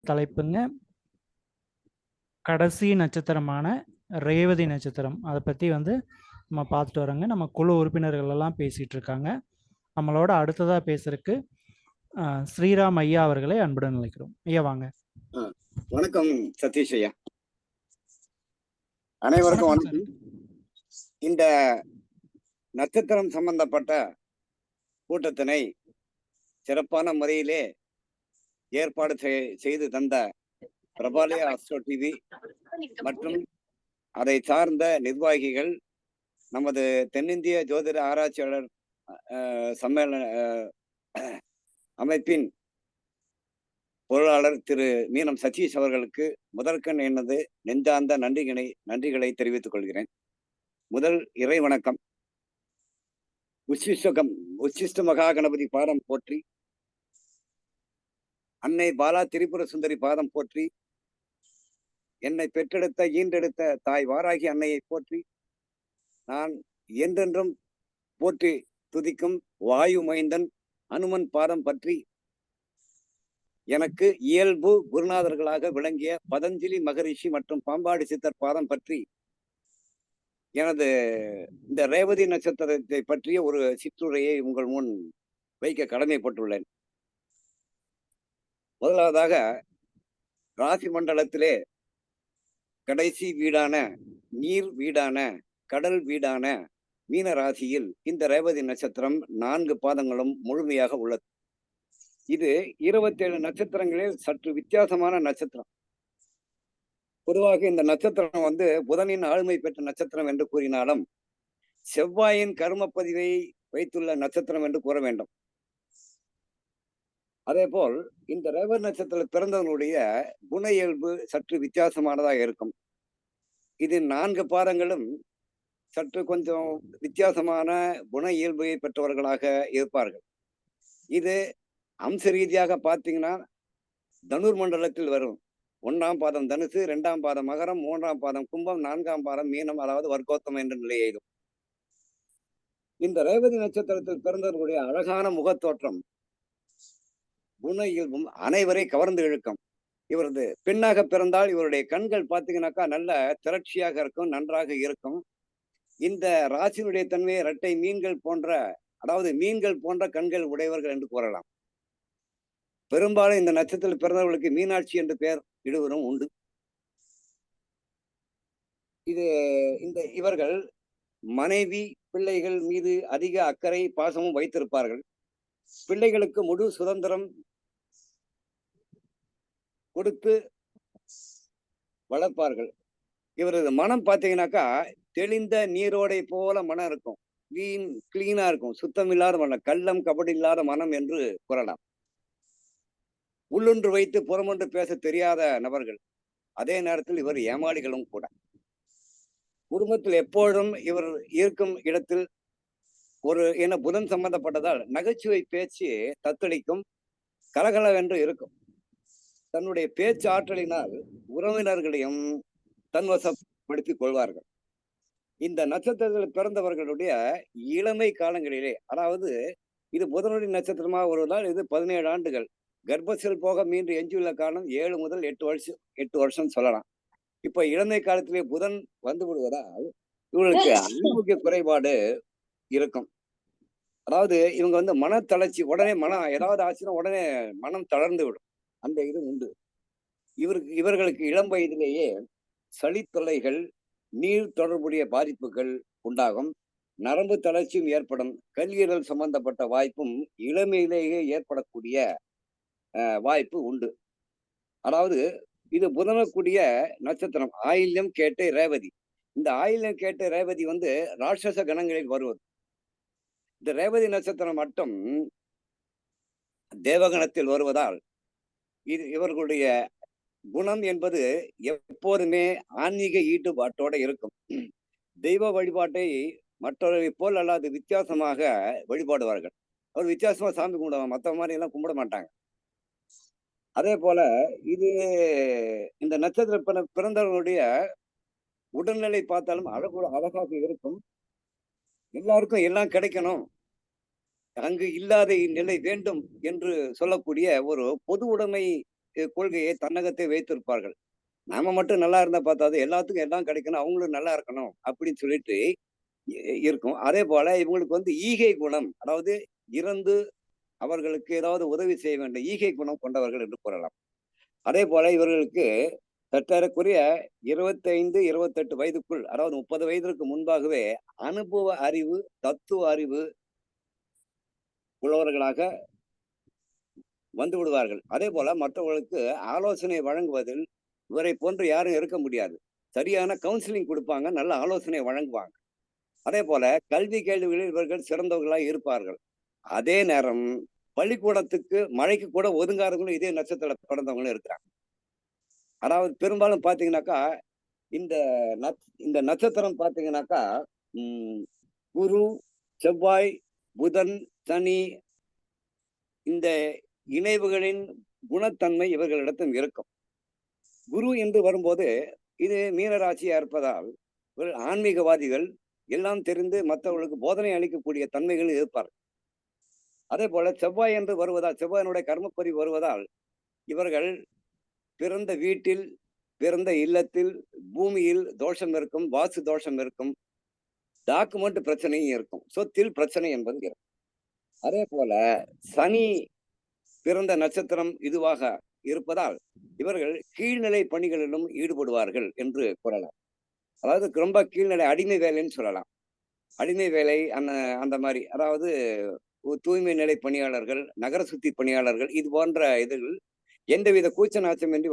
தலைப்புங்க. கடைசி நட்சத்திரமான ரேவதி நட்சத்திரம். அதை பற்றி நம்ம பார்த்துட்டு வரோங்க. நம்ம குழு உறுப்பினர்கள் எல்லாம் பேசிகிட்டு இருக்காங்க. நம்மளோட அடுத்ததாக பேசுறதுக்கு ஸ்ரீராம் ஐயா அவர்களை அன்புடன் அழைக்கிறோம். ஐயா வாங்க. வணக்கம் சதீஷ் ஐயா. அனைவருக்கும் வணக்கம். இந்த நட்சத்திரம் சம்பந்தப்பட்ட கூட்டத்தினை சிறப்பான முறையிலே ஏற்பாடு செய்து தந்த பிரபாலய அஸ்ட்ரோ டிவி மற்றும் அதை சார்ந்த நிர்வாகிகள், நமது தென்னிந்திய ஜோதிட ஆராய்ச்சியாளர் சம்மேளன அமைப்பின் பொருளாளர் திரு மீனம் சதீஷ் அவர்களுக்கு முதற்கண் எனது நெஞ்சார்ந்த நன்றிகளை தெரிவித்துக் கொள்கிறேன். முதல் இறை வணக்கம். உச்சிஷ்ட மகா கணபதி பாதம் போற்றி, அன்னை பாலா திரிபுர சுந்தரி பாதம் போற்றி, என்னை பெற்றெடுத்த ஈண்டெடுத்த தாய் வாராகி அன்னையை போற்றி, நான் என்றென்றும் போற்றி துதிக்கும் வாயு மைந்தன் அனுமன் பாதம் பற்றி, எனக்கு இயல்பு குருநாதர்களாக விளங்கிய பதஞ்சலி மகரிஷி மற்றும் பாம்பாடி சித்தர் பாதம் பற்றி, எனது இந்த ரேவதி நட்சத்திரத்தை பற்றிய ஒரு சிற்றுரையை உங்கள் முன் வைக்க கடமைப்பட்டுள்ளேன். முதலாவதாக, ராசி மண்டலத்திலே கடைசி வீடான நீர் வீடான கடல் வீடான மீன ராசியில் இந்த ரேவதி நட்சத்திரம் 4 பாதங்களும் முழுமையாக உள்ளது. இது 27 நட்சத்திரங்களில் சற்று வித்தியாசமான நட்சத்திரம். பொதுவாக இந்த நட்சத்திரம் புதனின் ஆளுமை பெற்ற நட்சத்திரம் என்று கூறினாலும் செவ்வாயின் கர்மப்பதிவை வைத்துள்ள நட்சத்திரம் என்று கூற வேண்டும். அதே போல் இந்த ரேவதி நட்சத்திரத்தில் பிறந்தவனுடைய குண இயல்பு சற்று வித்தியாசமானதாக இருக்கும். இது 4 பாதங்களும் சற்று கொஞ்சம் வித்தியாசமான குண இயல்பை பெற்றவர்களாக இருப்பார்கள். இது அம்ச ரீதியாக பார்த்தீங்கன்னா தனுர் மண்டலத்தில் வரும். 1ஆம் பாதம் தனுசு, 2ஆம் பாதம் மகரம், 3ஆம் பாதம் கும்பம், 4ஆம் பாதம் மீனம், அதாவது வர்க்கோத்தம் என்ற நிலை எய்தும். இந்த ரேவதி நட்சத்திரத்தில் பிறந்தவர்களுடைய அழகான முகத்தோற்றம் குண இயல்பும் அனைவரை கவர்ந்து இழுக்கும். இவரது பெண்ணாக பிறந்தால் இவருடைய கண்கள் பார்த்தீங்கன்னாக்கா நல்ல திரட்சியாக இருக்கும், நன்றாக இருக்கும். இந்த ராசியினுடைய தன்மையை இரட்டை மீன்கள் போன்ற, அதாவது மீன்கள் போன்ற கண்கள் உடையவர்கள் என்று கூறலாம். பெரும்பாலும் இந்த நட்சத்திரத்தில் பிறந்தவர்களுக்கு மீனாட்சி என்று பெயர் இடுவரும் உண்டு. இவர்கள் மனைவி பிள்ளைகள் மீது அதிக அக்கறை பாசமும் வைத்திருப்பார்கள். பிள்ளைகளுக்கு முழு சுதந்திரம் கொடுத்து வளர்ப்பார்கள். இவரது மனம் பார்த்தீங்கன்னாக்கா தெளிந்த நீரோடை போல மனம் இருக்கும். கிளீனா இருக்கும், சுத்தம் இல்லாத மனம், கள்ளம் கபடி இல்லாத மனம் என்று கூறலாம். உள்ளொன்று வைத்து புறமொன்று பேச தெரியாத நபர்கள். அதே நேரத்தில் இவர் ஏமாளிகளும் கூட. குடும்பத்தில் எப்பொழுதும் இவர் இருக்கும் இடத்தில் புதன் சம்பந்தப்பட்டதால் நகைச்சுவை பேச்சு தத்தளிக்கும், கலகலவென்று இருக்கும். தன்னுடைய பேச்சு ஆற்றலினால் உறவினர்களையும் தன்வசப்படுத்திக் கொள்வார்கள். இந்த நட்சத்திரத்தில் பிறந்தவர்களுடைய இளமை காலங்களிலே, அதாவது இது புதனுடைய நட்சத்திரமாக வருவதால் இது 17 ஆண்டுகள் கர்ப்பத்தில் போக மீண்டு எஞ்சியுள்ள காலம் 7 முதல் 8 வருஷம் சொல்லலாம். இப்ப இளமை காலத்திலே புதன் வந்து விடுவதால் இவங்களுக்கு ஆரோக்கிய குறைபாடு இருக்கும். அதாவது இவங்க மனத்தளர்ச்சி, உடனே ஏதாவது ஆச்சுன்னா உடனே மனம் தளர்ந்து விடும். அந்த இது உண்டு. இவர்களுக்கு இளம் வயதிலேயே சளி தொல்லைகள், நீர் தொடர்புடைய பாதிப்புகள் உண்டாகும், நரம்பு தளர்ச்சியும் ஏற்படும், கல்லீரல் சம்பந்தப்பட்ட வாய்ப்பும் இளமையிலேயே ஏற்படக்கூடிய வாய்ப்பு உண்டு. அதாவது இது புதனக்கூடிய நட்சத்திரம். ஆயில்யம் கேட்டு ரேவதி. இந்த ஆயில்யம் கேட்டு ரேவதி ராட்சச கணங்களில் வருவது. இந்த ரேவதி நட்சத்திரம் மட்டும் தேவகணத்தில் வருவதால் இவர்களுடைய குணம் என்பது எப்போதுமே ஆன்மீக ஈடுபாட்டோட இருக்கும். தெய்வ வழிபாட்டை மற்றவர்களை போல் அல்லாது வித்தியாசமாக வழிபாடுவார்கள். அவர் வித்தியாசமா சாமி கும்பிடுவாங்க, மற்ற மாதிரி எல்லாம் கும்பிட மாட்டாங்க. அதே போல இந்த நட்சத்திர பிறந்தவர்களுடைய உடல்நிலை பார்த்தாலும் அழகாக இருக்கும். எல்லாருக்கும் எல்லாம் கிடைக்கணும், அங்கு இல்லாத நிலை வேண்டும் என்று சொல்லக்கூடிய ஒரு பொது உடைமை கொள்கையை தன்னகத்தை வைத்திருப்பார்கள். நாம மட்டும் நல்லா இருந்தா பார்த்தாது, எல்லாத்துக்கும் எல்லாம் கிடைக்கணும், அவங்களும் நல்லா இருக்கணும் அப்படின்னு சொல்லிட்டு இருக்கும். அதே போல இவங்களுக்கு வந்து ஈகை குணம், அதாவது இறந்து அவர்களுக்கு ஏதாவது உதவி செய்ய வேண்டும் ஈகை குணம் கொண்டவர்கள் என்று கூறலாம். அதே போல இவர்களுக்கு சற்றேறக்குறைய 25, 28 வயதுக்குள், அதாவது 30 வயதிற்கு முன்பாகவே அனுபவ அறிவு, தத்துவ அறிவு உள்ளவர்களாக வந்து விடுவார்கள். அதே போல மற்றவர்களுக்கு ஆலோசனை வழங்குவதில் இவரை போன்று யாரும் இருக்க முடியாது. சரியான கவுன்சிலிங் கொடுப்பாங்க, நல்ல ஆலோசனை வழங்குவாங்க. அதே போல கல்வி கேள்விகளில் இவர்கள் சிறந்தவர்களாக இருப்பார்கள். அதே நேரம் பள்ளிக்கூடத்துக்கு மழைக்கு கூட ஒதுங்காதவங்களும் இதே நட்சத்திர பிறந்தவங்களும் இருக்கிறாங்க. அதாவது பெரும்பாலும் பாத்தீங்கன்னாக்கா இந்த இந்த நட்சத்திரம் பாத்தீங்கன்னாக்கா குரு, செவ்வாய், புதன், சனி இந்த இணைவுகளின் குணத்தன்மை இவர்களிடத்தும் இருக்கும். குரு என்று வரும்போது இது மீனராசியா இருப்பதால் இவர்கள் ஆன்மீகவாதிகள், எல்லாம் தெரிந்து மற்றவர்களுக்கு போதனை அளிக்கக்கூடிய தன்மைகள் இருப்பார்கள். அதே போல செவ்வாய் என்று வருவதால், செவ்வாயினுடைய கர்மப்பதிவு வருவதால் இவர்கள் பிறந்த வீட்டில், பிறந்த இல்லத்தில், பூமியில் தோஷம் இருக்கும், வாஸ்து தோஷம் இருக்கும், டாக்குமெண்ட் பிரச்சனையும் இருக்கும், சொத்தில் பிரச்சனை என்பது இருக்கும். அதே போல சனி பிறந்த நட்சத்திரம் இதுவாக இருப்பதால் இவர்கள் கீழ்நிலை பணிகளிலும் ஈடுபடுவார்கள் என்று கூறலாம். அதாவது ரொம்ப கீழ்நிலை அடிமை வேலைன்னு சொல்லலாம். அடிமை வேலை அந்த மாதிரி, அதாவது தூய்மை நிலை பணியாளர்கள், நகர சுத்தி பணியாளர்கள், இது போன்ற இதுகள் எந்தவித கூச்ச நாச்சமின்றி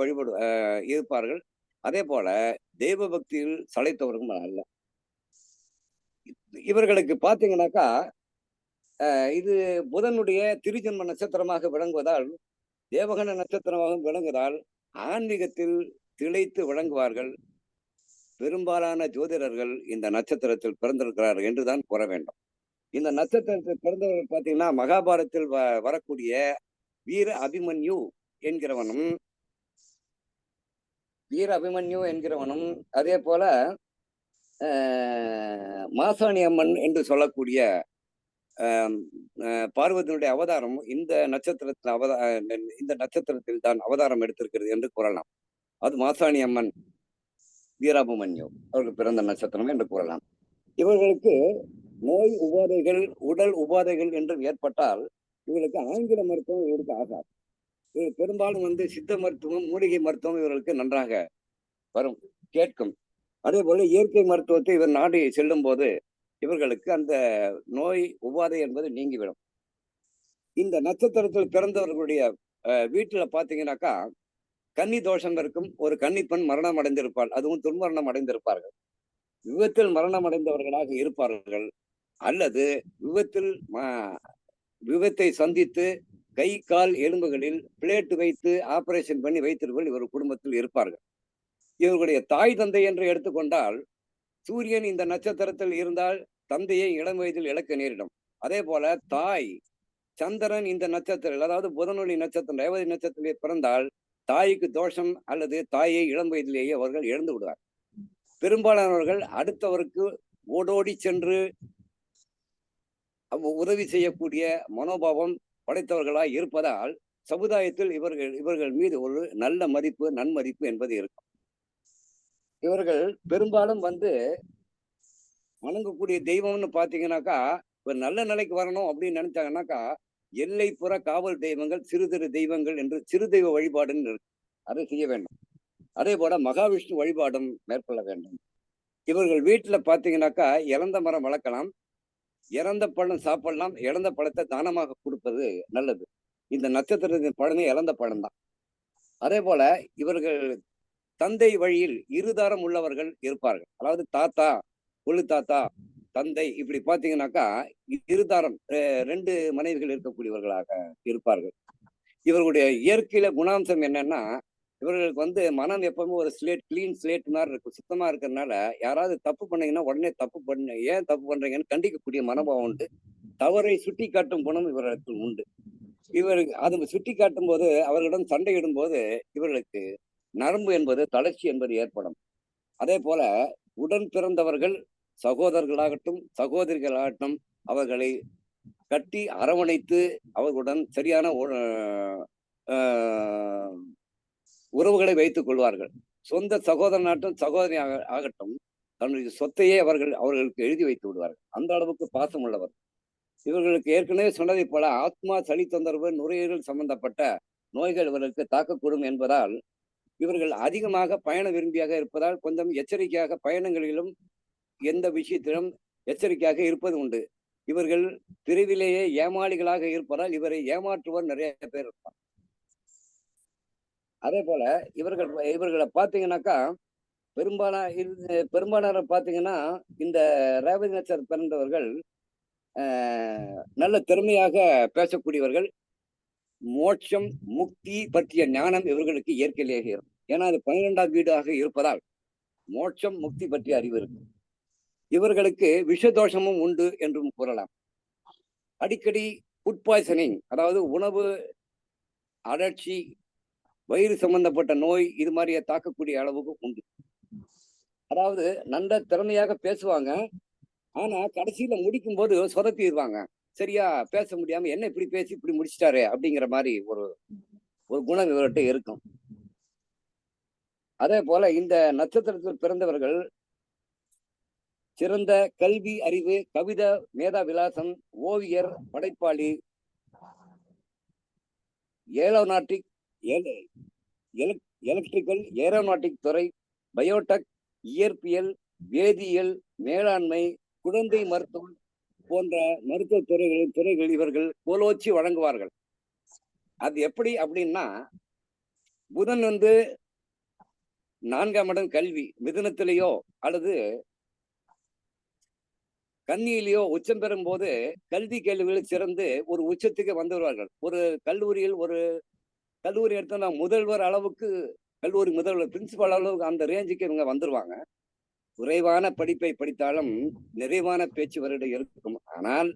இருப்பார்கள். அதே போல தெய்வ பக்தியில் சளைத்தவர்களும் அல்ல. இவர்களுக்கு பாத்தீங்கன்னாக்கா இது புதனுடைய திருஜன்ம நட்சத்திரமாக விளங்குவதால், தேவகன நட்சத்திரமாக விளங்குவதால் ஆன்மீகத்தில் திளைத்து விளங்குவார்கள். பெரும்பாலான ஜோதிடர்கள் இந்த நட்சத்திரத்தில் பிறந்திருக்கிறார்கள் என்றுதான் கூற வேண்டும். இந்த நட்சத்திரத்தில் பிறந்தவர்கள் பார்த்தீங்கன்னா மகாபாரதத்தில் வரக்கூடிய வீர அபிமன்யு என்கிறவனும் அதே போல மாசாணி அம்மன் என்று சொல்லக்கூடிய பார்வதியினுடைய அவதாரம் இந்த நட்சத்திரத்தில் தான் அவதாரம் எடுத்திருக்கிறது என்று கூறலாம். அது மாசாணி அம்மன், வீராபிமன்யு அவர்கள் பிறந்த நட்சத்திரம் என்று கூறலாம். இவர்களுக்கு நோய் உபாதைகள், உடல் உபாதைகள் என்று ஏற்பட்டால் இவர்களுக்கு ஆங்கில மருத்துவம் இவருக்கு ஆகாது. பெரும்பாலும் வந்து சித்த மருத்துவம், மூலிகை மருத்துவம் இவர்களுக்கு நன்றாக வரும், கேட்கும். அதே போல இயற்கை மருத்துவத்தை இவர் நாடி செல்லும் போது இவர்களுக்கு அந்த நோய் உபாதை என்பது நீங்கிவிடும். இந்த நட்சத்திரத்தில் பிறந்தவர்களுடைய வீட்டுல பாத்தீங்கன்னாக்கா கன்னி தோஷம் இருக்கும். ஒரு கன்னிப்பெண் மரணம் அடைந்திருப்பாள், அதுவும் துர்மரணம் அடைந்திருப்பார்கள். விபத்தில் மரணம் அடைந்தவர்களாக இருப்பார்கள், அல்லது விபத்தை சந்தித்து கை கால் எலும்புகளில் பிளேட் வைத்து ஆபரேஷன் பண்ணி வைத்திருப்பவர்கள் இவர் குடும்பத்தில் இருப்பார்கள். இவர்களுடைய தாய் தந்தை என்று எடுத்துக்கொண்டால், சூரியன் இந்த நட்சத்திரத்தில் இருந்தால் தந்தையை இளம் வயதில் இழக்க நேரிடும். அதே போல தாய் சந்திரன் இந்த நட்சத்திரம், அதாவது புதனொளி நட்சத்திரம், ரேவதி நட்சத்திரத்திலே பிறந்தால் தாய்க்கு தோஷம் அல்லது தாயை இளம் வயதிலேயே அவர்கள் இழந்து விடுவார். பெரும்பாலானவர்கள் அடுத்தவருக்கு ஓடோடி சென்று உதவி செய்யக்கூடிய மனோபாவம் படைத்தவர்களாய் இருப்பதால் சமுதாயத்தில் இவர்கள் மீது ஒரு நல்ல மதிப்பு, நன்மதிப்பு என்பது இருக்கும். இவர்கள் பெரும்பாலும் வந்து வணங்கக்கூடிய தெய்வம்னு பாத்தீங்கன்னாக்கா, ஒரு நல்ல நிலைக்கு வரணும் அப்படின்னு நினைச்சாங்கன்னாக்கா எல்லைப்புற காவல் தெய்வங்கள், சிறு சிறு தெய்வங்கள் என்று சிறு தெய்வ வழிபாடுன்னு இருக்கு, அதை செய்ய வேண்டும். அதே போல மகாவிஷ்ணு வழிபாடும் மேற்கொள்ள வேண்டும். இவர்கள் வீட்டுல பாத்தீங்கன்னாக்கா இறந்த மரம் வளர்க்கலாம், இறந்த பழம் சாப்பிடலாம், இறந்த பழத்தை தானமாக கொடுப்பது நல்லது. இந்த நட்சத்திரத்தின் பழமே இறந்த பழம் தான். அதே போல இவர்கள் தந்தை வழியில் இருதாரம் உள்ளவர்கள் இருப்பார்கள். அதாவது தாத்தா, கொள்ளு தாத்தா, தந்தை, இப்படி பாத்தீங்கன்னாக்கா இருதாரம், 2 மனைவிகள் இருக்கக்கூடியவர்களாக இருப்பார்கள். இவர்களுடைய இயற்கையில குணாம்சம் என்னன்னா, இவர்களுக்கு வந்து மனம் எப்பவுமே ஒரு கிளீன் ஸ்லேட் மாதிரி இருக்கும், சுத்தமா இருக்கிறதுனால யாராவது தப்பு பண்ணீங்கன்னா உடனே ஏன் தப்பு பண்றீங்கன்னு கண்டிக்கக்கூடிய மனோபாவம் உண்டு. தவறை சுட்டி காட்டும் குணம் இவர்களுக்கு உண்டு. இவருக்கு அது சுட்டி காட்டும் போது, அவர்களிடம் சண்டையிடும் போது இவர்களுக்கு நரம்பு என்பது, தளர்ச்சி என்பது ஏற்படும். அதே போல உடன் பிறந்தவர்கள், சகோதரர்களாகட்டும் சகோதரிகளாகட்டும், அவர்களை கட்டி அரவணைத்து அவர்களுடன் சரியான உறவுகளை வைத்துக் கொள்வார்கள். சொந்த சகோதரனாட்டும் சகோதரி ஆகட்டும் தன்னுடைய சொத்தையே அவர்களுக்கு எழுதி வைத்து விடுவார்கள். அந்த அளவுக்கு பாசம் உள்ளவர். இவர்களுக்கு ஏற்கனவே சொன்னதை போல ஆத்மா, சளி தொந்தரவு, நுரையீரல் சம்பந்தப்பட்ட நோய்கள் இவர்களுக்கு தாக்கக்கூடும் என்பதால் இவர்கள் அதிகமாக பயண விரும்பியாக இருப்பதால் கொஞ்சம் எச்சரிக்கையாக பயணங்களிலும் எந்த விஷயத்திலும் எச்சரிக்கையாக இருப்பது உண்டு. இவர்கள் பிரிவிலேயே ஏமாளிகளாக இருப்பதால் இவரை ஏமாற்றுவர் நிறைய பேர் இருப்பார். அதே போல இவர்களை பார்த்தீங்கன்னாக்கா பெரும்பாலான பார்த்தீங்கன்னா இந்த ரேவதி நட்சத்திரம் பிறந்தவர்கள் நல்ல திறமையாக பேசக்கூடியவர்கள். மோட்சம், முக்தி பற்றிய ஞானம் இவர்களுக்கு இயற்கையிலேயே இருக்கும். ஏன்னா அது 12ஆம் வீடாக இருப்பதால் மோட்சம், முக்தி பற்றிய அறிவு இருக்கும். இவர்களுக்கு விஷதோஷமும் உண்டு என்றும் கூறலாம். அடிக்கடி ஃபுட் பாய்சனிங், அதாவது உணவு அழற்சி, வயிறு சம்பந்தப்பட்ட நோய் இது மாதிரியே தாக்கக்கூடிய அளவுக்கு உண்டு. அதாவது நல்ல திறமையாக பேசுவாங்க, ஆனா கடைசியில முடிக்கும் போது சொதப்பிடுவாங்க. சரியா பேச முடியாம என்ன இப்படி பேசி இப்படி முடிச்சிட்டாரு அப்படிங்கிற மாதிரி ஒரு குணம் இவர்கிட்ட இருக்கும். அதே போல இந்த நட்சத்திரத்தில் பிறந்தவர்கள் சிறந்த கல்வி அறிவு, கவிதை மேதா விலாசம், ஓவியர், படைப்பாளி, ஏரோநாட்டிக், எலக்ட்ரிக்கல், ஏரோநாட்டிக் துறை, பயோடெக், இயற்பியல், வேதியியல், மேலாண்மை, குழந்தை மருத்துவம் போன்ற மருத்துவ துறைகள் இவர்கள் கோலோச்சி வழங்குவார்கள். அது எப்படி அப்படின்னா, புதன் 4ஆம் இடம் கல்வி, மிதுனத்திலேயோ அல்லது கன்னியிலேயோ உச்சம் பெறும் போது கல்வி கேள்விகளில் சிறந்து ஒரு உச்சத்துக்கு வந்து வருவார்கள். ஒரு கல்லூரி எடுத்தோம்னா முதல்வர் அளவுக்கு, கல்லூரி முதல்வர் பிரின்சிபால் அளவுக்கு அந்த ரேஞ்சுக்கு இவங்க வந்துருவாங்க. குறைவான படிப்பை படித்தாலும் நிறைவான பேச்சு வருடம் இருக்கும். ஆனால்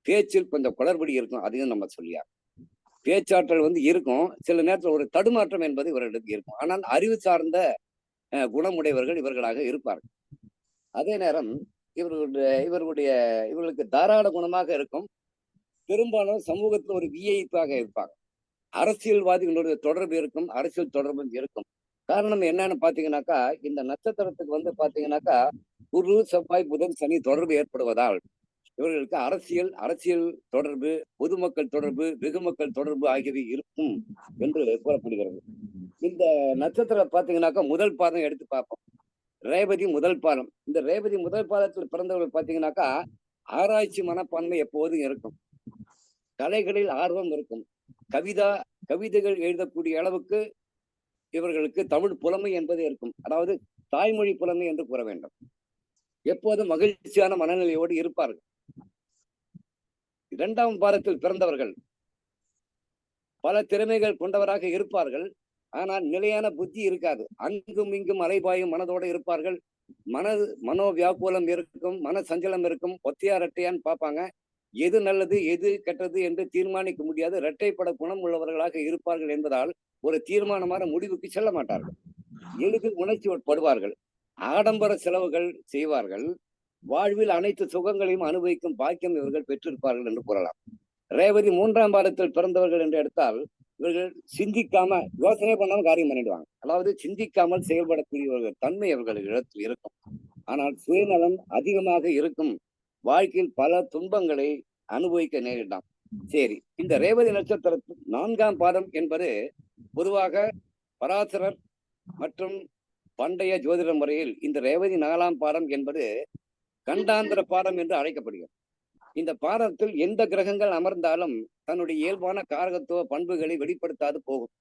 பேச்சில் கொஞ்சம் குளறுபடி இருக்கும். அதையும் நம்ம சொல்லியா, பேச்சாற்றல் இருக்கும். சில நேரத்தில் ஒரு தடுமாற்றம் என்பது இவர்களுக்கு இருக்கும். ஆனால் அறிவு சார்ந்த குணமுடையவர்கள் இவர்களாக இருப்பார்கள். அதே நேரம் இவர்களுக்கு தாராள குணமாக இருக்கும். பெரும்பாலும் சமூகத்தில் ஒரு விஐப்பாக இருப்பாங்க. அரசியல்வாதிகளுடைய தொடர்பு இருக்கும், அரசியல் தொடர்பும் இருக்கும். காரணம் என்னன்னு பாத்தீங்கன்னாக்கா, இந்த நட்சத்திரத்துக்கு பாத்தீங்கன்னாக்கா குரு, செவ்வாய், புதன், சனி தொடர்பு ஏற்படுவதால் இவர்களுக்கு அரசியல் தொடர்பு, பொதுமக்கள் தொடர்பு, வெகுமக்கள் தொடர்பு ஆகியவை இருக்கும் என்று கூறப்படுகிறது. இந்த நட்சத்திரம் பாத்தீங்கன்னாக்கா முதல் பாதம் எடுத்து பார்ப்போம். ரேவதி முதல் பாதம். இந்த ரேவதி முதல் பாதத்தில் பிறந்தவர்கள் பாத்தீங்கன்னாக்கா ஆராய்ச்சி மனப்பான்மை எப்போதும் இருக்கும். கலைகளில் ஆர்வம் இருக்கும். கவிதைகள் எழுதக்கூடிய அளவுக்கு இவர்களுக்கு தமிழ் புலமை என்பது இருக்கும். அதாவது தாய்மொழி புலமை என்று கூற வேண்டும். எப்போதும் மகிழ்ச்சியான மனநிலையோடு இருப்பார்கள். 2ஆம் பாதத்தில் பிறந்தவர்கள் பல திறமைகள் கொண்டவராக இருப்பார்கள். ஆனால் நிலையான புத்தி இருக்காது. அங்கும் இங்கும் அலைபாயும் மனதோடு இருப்பார்கள். மனோ வியாக்குலம் இருக்கும், மன சஞ்சலம் இருக்கும். ஒத்தையா ரெட்டையான்னு பார்ப்பாங்க. எது நல்லது எது கெட்டது என்று தீர்மானிக்க முடியாது. இரட்டைப்பட குணம் உள்ளவர்களாக இருப்பார்கள் என்பதால் ஒரு தீர்மானமான முடிவுக்கு செல்ல மாட்டார்கள். எளிதில் உணர்ச்சி படுவார்கள். ஆடம்பர செலவுகள் செய்வார்கள். வாழ்வில் அனைத்து சுகங்களையும் அனுபவிக்கும் பாக்கியம் இவர்கள் பெற்றிருப்பார்கள் என்று கூறலாம். ரேவதி 3ஆம் பாதத்தில் பிறந்தவர்கள் என்று எடுத்தால் இவர்கள் சிந்திக்காம, யோசனை பண்ணாம காரியம் பண்ணிடுவாங்க. அதாவது சிந்திக்காமல் செயல்படக்கூடியவர்கள் தன்மை அவர்களுக்கு இருக்கும். ஆனால் சுயநலம் அதிகமாக இருக்கும். வாழ்க்கையில் பல துன்பங்களை அனுபவிக்க நேரிடலாம். சரி, இந்த ரேவதி நட்சத்திரத்தில் 4ஆம் பாதம் என்பது பொதுவாக பராசரர் மற்றும் பண்டைய ஜோதிட முறையில் இந்த ரேவதி 4ஆம் பாதம் என்பது கண்டாந்திர பாதம் என்று அழைக்கப்படுகிறது. இந்த பாதத்தில் எந்த கிரகங்கள் அமர்ந்தாலும் தன்னுடைய இயல்பான காரகத்துவ பண்புகளை வெளிப்படுத்தாது போகும்.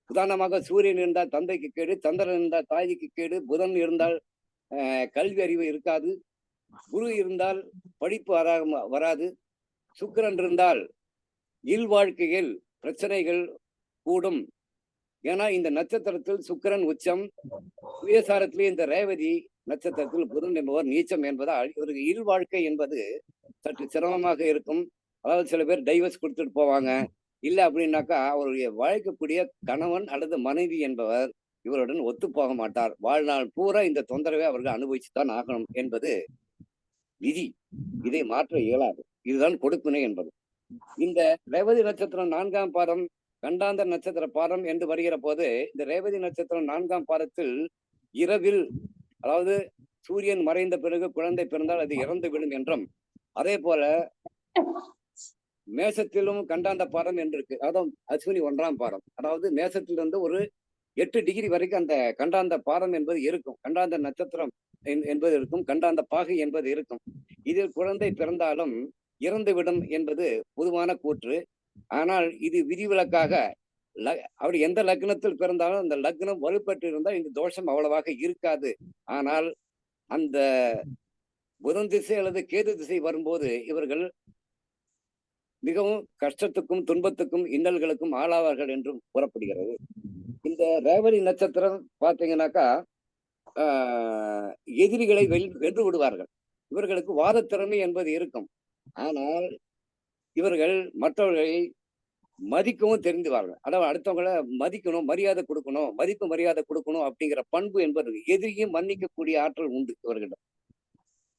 உதாரணமாக சூரியன் இருந்தால் தந்தைக்கு கேடு, சந்திரன் இருந்தால் தாய்க்கு கேடு, புதன் இருந்தால் கல்வி அறிவு இருக்காது, குரு இருந்தால் படிப்பு வராது, சுக்கிரன் இருந்தால் இல்வாழ்க்கையில் பிரச்சனைகள் கூடும். ஏன்னா இந்த நட்சத்திரத்தில் சுக்கிரன் உச்சம், சுயசாரத்திலே இந்த ரேவதி நட்சத்திரத்தில் புதன் என்பவர் நீச்சம் என்பதால் இவருக்கு இல்வாழ்க்கை என்பது சற்று சிரமமாக இருக்கும். அதாவது சில பேர் டைவர்ஸ் கொடுத்துட்டு போவாங்க. இல்லை அப்படின்னாக்கா அவருடைய வாழ்க்கக்கூடிய கணவன் அல்லது மனைவி என்பவர் இவருடன் ஒத்து போக மாட்டார். வாழ்நாள் பூரா இந்த தொந்தரவை அவர்கள் அனுபவிச்சுதான் ஆகணும் என்பது விதி. இதை மாற்ற இயலாது. இதுதான் கொடுப்பினை என்பது. இந்த ரேவதி நட்சத்திரம் 4ஆம் பாதம் கண்டாந்த நட்சத்திர பாதம் என்று வருகிற போது இந்த ரேவதி நட்சத்திரம் 4ஆம் பாதத்தில் இரவில், அதாவது சூரியன் மறைந்த பிறகு குழந்தை பிறந்தால் அது இறந்து விடும் என்றும், அதே போல மேசத்திலும் கண்டாந்த பாதம் என்று இருக்கு. அதாவது அஸ்வினி 1ஆம் பாதம், அதாவது மேசத்திலிருந்து ஒரு 8 டிகிரி வரைக்கும் அந்த கண்டாந்த பாதம் என்பது இருக்கும். கண்டாந்த நட்சத்திரம் என்பது இருக்கும். கண்டாந்த பாகை என்பது இருக்கும். இதில் குழந்தை பிறந்தாலும் இறந்துவிடும் என்பது பொதுவான கூற்று. ஆனால் இது விதிவிலக்காக அவர் எந்த லக்னத்தில் பிறந்தாலும் அந்த லக்னம் வலுப்பெற்று இருந்தால் இந்த தோஷம் அவ்வளவாக இருக்காது. ஆனால் அந்த புதன் திசை அல்லது கேது திசை வரும்போது இவர்கள் மிகவும் கஷ்டத்துக்கும் துன்பத்துக்கும் இன்னல்களுக்கும் ஆளாவார்கள் என்றும் கூறப்படுகிறது. இந்த ரேவதி நட்சத்திரம் பார்த்தீங்கன்னாக்கா எதிரிகளை வென்று விடுவார்கள். இவர்களுக்கு வாதத்திறமை என்பது இருக்கும். ஆனால் இவர்கள் மற்றவர்களை மதிக்கவும் தெரிந்துவார்கள். அதாவது அடுத்தவங்களை மதிக்கணும், மரியாதை கொடுக்கணும், மதிப்பு மரியாதை கொடுக்கணும் அப்படிங்கிற பண்பு என்பது எதிரியும் மன்னிக்கக்கூடிய ஆற்றல் உண்டு இவர்களிடம்.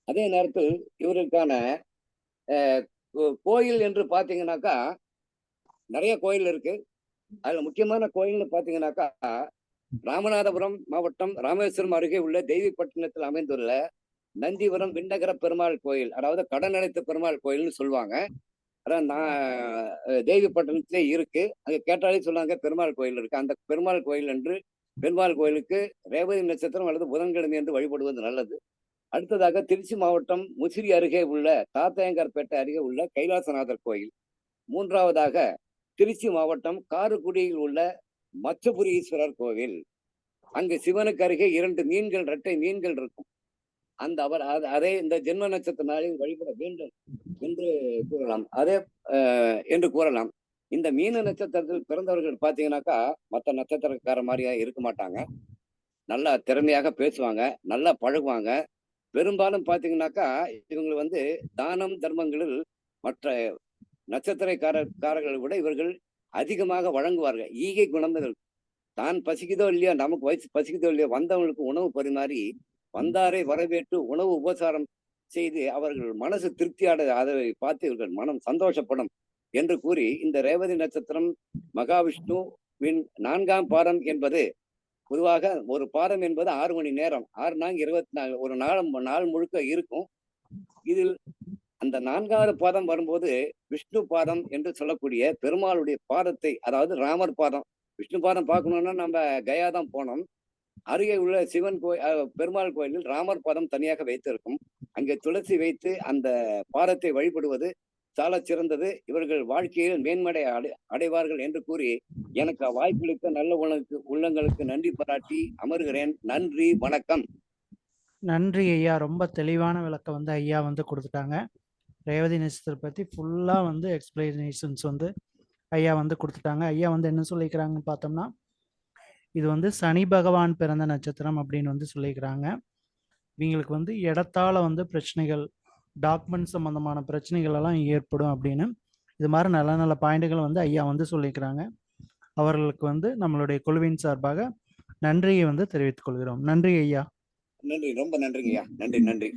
அதே நேரத்தில் இவருக்கான கோயில் என்று பார்த்தீங்கன்னாக்கா நிறைய கோயில் இருக்கு. அதுல முக்கியமான கோயில்னு பார்த்தீங்கன்னாக்கா ராமநாதபுரம் மாவட்டம் ராமேஸ்வரம் அருகே உள்ள தெய்வப்பட்டினத்தில் அமைந்துள்ள நந்திபுரம் விண்ணகர பெருமாள் கோயில், அதாவது கடனடைத்த பெருமாள் கோயில்னு சொல்லுவாங்க. அதான் நான் தேவிப்பட்டினத்திலே இருக்கு. அங்க கேட்டாலே சொல்லுவாங்க பெருமாள் கோயில் இருக்கு. அந்த பெருமாள் கோயில் என்று பெருமாள் கோயிலுக்கு ரேவதி நட்சத்திரம் அல்லது புதன்கிழமை என்று வழிபடுவது நல்லது. அடுத்ததாக திருச்சி மாவட்டம் முசிறி அருகே உள்ள தாத்தையங்கார்பேட்டை அருகே உள்ள கைலாசநாதர் கோயில். மூன்றாவதாக திருச்சி மாவட்டம் காரைக்குடியில் உள்ள மச்சபுரீஸ்வரர் கோவில். அங்கு சிவனுக்கு அருகே 2 மீன்கள், இரட்டை மீன்கள் இருக்கும். அந்த அவர் அதே இந்த ஜென்ம நட்சத்திர நாளில் வழிபட வேண்டும் என்று கூறலாம். அதே என்று கூறலாம். இந்த மீன நட்சத்திரத்தில் பிறந்தவர்கள் பார்த்தீங்கன்னாக்கா மற்ற நட்சத்திரக்கார மாதிரியா இருக்க மாட்டாங்க. நல்லா திறமையாக பேசுவாங்க, நல்லா பழகுவாங்க. பெரும்பாலும் பார்த்தீங்கன்னாக்கா இவங்க தானம் தர்மங்களில் மற்ற நட்சத்திரக்காரர்களை விட இவர்கள் அதிகமாக வழங்குவார்கள். ஈகை குணம் தான் பசிக்குதோ இல்லையோ, நமக்கு வயசு பசிக்குதோ இல்லையோ, வந்தவங்களுக்கு உணவு பரிமாறி வந்தாரை வரவேற்று உணவு உபசாரம் செய்து அவர்கள் மனசு திருப்தியாட அதை பார்த்து இவர்கள் மனம் சந்தோஷப்படும் என்று கூறி இந்த ரேவதி நட்சத்திரம் மகாவிஷ்ணுவின் 4ஆம் பாதம் என்பது பொதுவாக ஒரு பாதம் என்பது 6 மணி நேரம், 6 நாள் 24 ஒரு நாள் முழுக்க இருக்கும். இதில் அந்த 4ஆவது பாதம் வரும்போது விஷ்ணு பாதம் என்று சொல்லக்கூடிய பெருமாளுடைய பாதத்தை, அதாவது ராமர் பாதம். விஷ்ணு பாதம் பார்க்கணும்னா நம்ம கயா தான் போனோம். அருகே உள்ள சிவன் கோயில் பெருமாள் கோயிலில் ராமர் பாதம் தனியாக வைத்திருக்கும். அங்கே துளசி வைத்து அந்த பாதத்தை வழிபடுவது சால சிறந்தது. இவர்கள் வாழ்க்கையில் மேன்மடை அடைவார்கள் என்று கூறி எனக்கு வாய்ப்பளித்த நல்ல உள்ளங்களுக்கு நன்றி பாராட்டி அமர்கிறேன். நன்றி, வணக்கம். நன்றி ஐயா. ரொம்ப தெளிவான விளக்கம் ஐயா கொடுத்துட்டாங்க. ரேவதி நட்சத்திரம் பற்றி ஃபுல்லாக எக்ஸ்பிளனேஷன்ஸ் ஐயா கொடுத்துட்டாங்க. ஐயா என்ன சொல்லிக்கிறாங்கன்னு பார்த்தோம்னா, இது சனி பகவான் பிறந்த நட்சத்திரம் அப்படின்னு சொல்லிக்கிறாங்க. இவங்களுக்கு இடத்தால பிரச்சனைகள், டாக்குமெண்ட் சம்பந்தமான பிரச்சனைகள் எல்லாம் ஏற்படும் அப்படின்னு இது மாதிரி நல்ல நல்ல பாயிண்ட்டுகள் ஐயா சொல்லிக்கிறாங்க. அவர்களுக்கு நம்மளுடைய குழுவின் சார்பாக நன்றியை தெரிவித்துக் கொள்கிறோம். நன்றி ஐயா. நன்றி, ரொம்ப நன்றிங்க ஐயா. நன்றி.